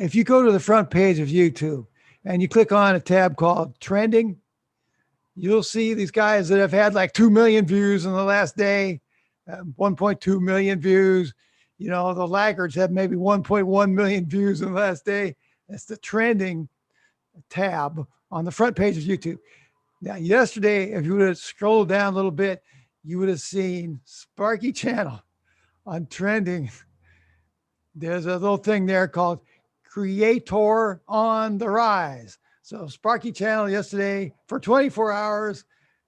if you go to the front page of YouTube and you click on a tab called Trending, you'll see these guys that have had like 2 million views in the last day, 1.2 million views. You know, the laggards have maybe 1.1 million views in the last day. That's the Trending tab on the front page of YouTube. Now, yesterday, if you would have scrolled down a little bit, you would have seen Sparky channel on Trending. There's a little thing there called Creator on the Rise. So Sparky channel yesterday for 24 hours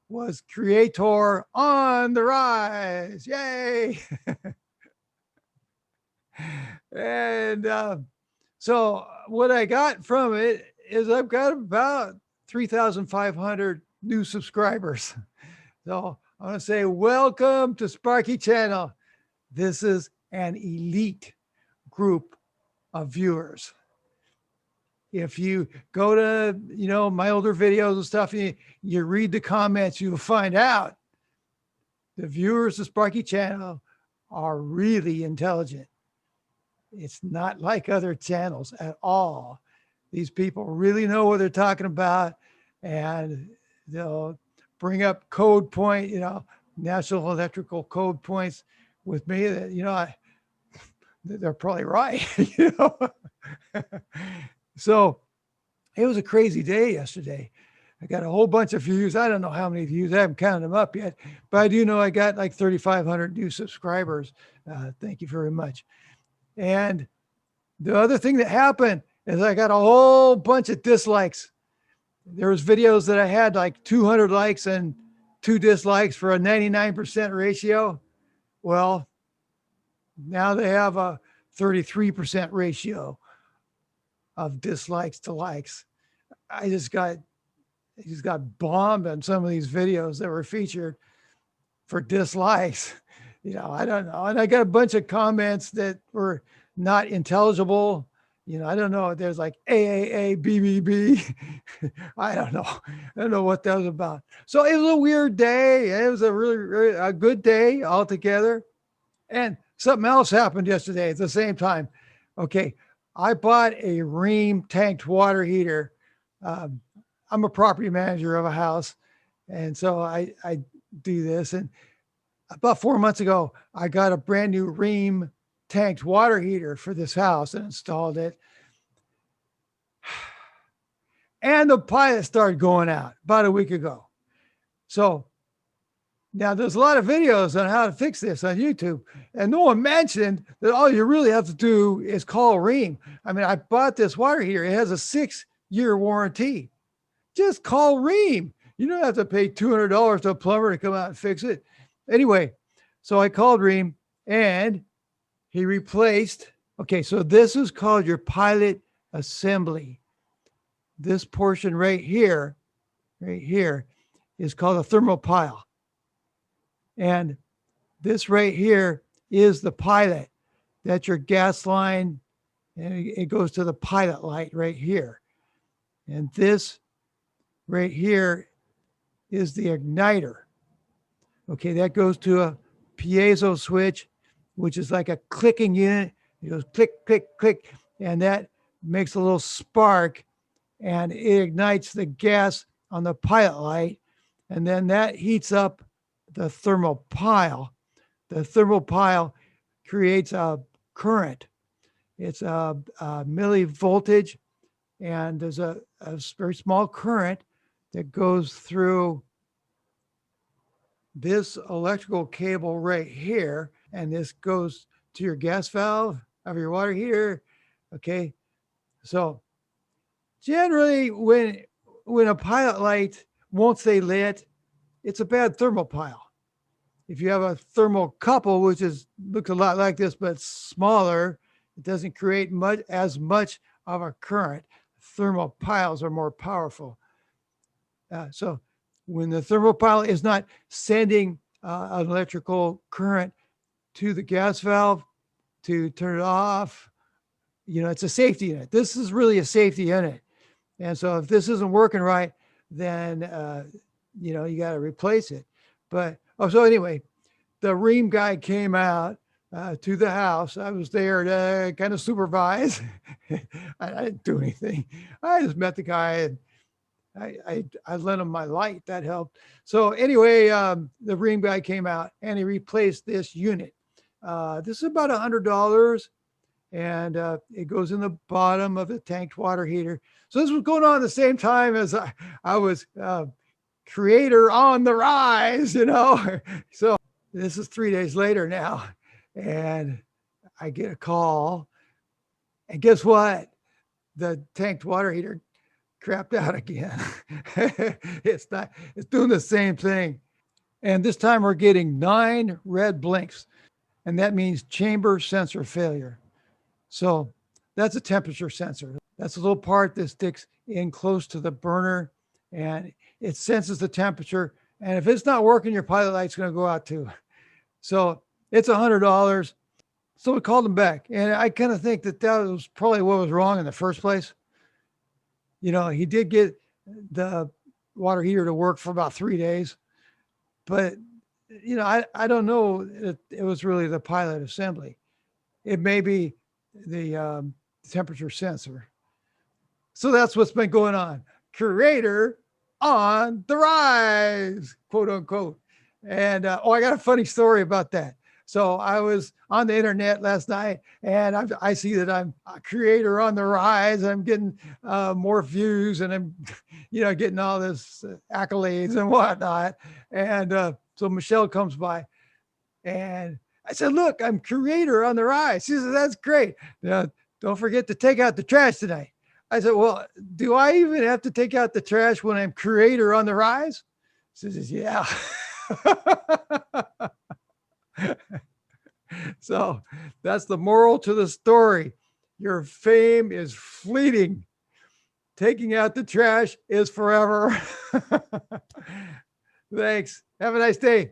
was Creator on the Rise. Yay. And so what I got from it is I've got about 3,500 new subscribers. So I want to say welcome to Sparky channel. This is an elite group of viewers. If you go to, you know, my older videos and stuff, you read the comments, you'll find out the viewers of Sparky channel are really intelligent. It's not like other channels at all. These people really know what they're talking about, and they'll bring up code point, you know, national electrical code points with me that, you know, they're probably right, you know. So it was a crazy day yesterday. I got a whole bunch of views. I don't know how many views. I haven't counted them up yet, but I do know I got like 3,500 new subscribers. Thank you very much. And the other thing that happened is I got a whole bunch of dislikes. There was videos that I had like 200 likes and 2 dislikes for a 99% ratio. Well, now they have a 33% ratio of dislikes to likes. I just got bombed on some of these videos that were featured for dislikes. You know, I don't know. And I got a bunch of comments that were not intelligible. You know, I don't know. There's like AAA, BBB. I don't know. I don't know what that was about. So it was a weird day. It was a really a good day altogether. And something else happened yesterday at the same time. Okay. I bought a Rheem tanked water heater. I'm a property manager of a house. And so I do this. And about 4 months ago, I got a brand new Rheem tanked water heater for this house and installed it. And the pilot started going out about a week ago. So now there's a lot of videos on how to fix this on YouTube, and no one mentioned that all you really have to do is call Rheem. I mean, I bought this water heater. It has a 6-year warranty. Just call Rheem. You don't have to pay $200 to a plumber to come out and fix it. Anyway, so I called Rheem and he replaced. Okay, so this is called your pilot assembly. This portion right here is called a thermal pile. And this right here is the pilot. That's your gas line. And it goes to the pilot light right here. And this right here is the igniter. Okay, that goes to a piezo switch, which is like a clicking unit. It goes click, click, click, and that makes a little spark, and it ignites the gas on the pilot light, and then that heats up the thermal pile. The thermal pile creates a current. It's a millivoltage, and there's a very small current that goes through this electrical cable right here, and this goes to your gas valve of your water heater. Okay, so generally when a pilot light won't stay lit, it's a bad thermal pile. If you have a thermocouple, which looks a lot like this but smaller, it doesn't create as much of a current. Thermal piles are more powerful. So when the thermal pile is not sending an electrical current to the gas valve to turn it off, you know, it's a safety unit. This is really a safety unit. And so if this isn't working right, then, you know, you got to replace it. But, so anyway, the Rheem guy came out to the house. I was there to kind of supervise. I didn't do anything. I just met the guy and I lent him my light. That helped. So anyway, the Rheem guy came out and he replaced this unit. This is about $100, and it goes in the bottom of the tanked water heater. So this was going on at the same time as I was creator on the rise, you know. So this is 3 days later now, and I get a call, and guess what? The tanked water heater crapped out again. It's doing the same thing. And this time we're getting 9 red blinks, and that means chamber sensor failure. So that's a temperature sensor. That's a little part that sticks in close to the burner, and it senses the temperature. And if it's not working, your pilot light's going to go out too. So it's $100. So we called him back, and I kind of think that was probably what was wrong in the first place. You know, he did get the water heater to work for about 3 days, but you know, I don't know if it was really the pilot assembly. It may be the temperature sensor. So that's what's been going on. Creator on the rise, quote unquote. And I got a funny story about that. So I was on the internet last night, and I see that I'm a creator on the rise. I'm getting more views, and I'm, you know, getting all this accolades and whatnot. And so Michelle comes by, and I said, "Look, I'm creator on the rise." She said, "That's great. Don't forget to take out the trash tonight." I said, "Well, do I even have to take out the trash when I'm creator on the rise?" She says, "Yeah." So that's the moral to the story. Your fame is fleeting. Taking out the trash is forever. Thanks. Have a nice day.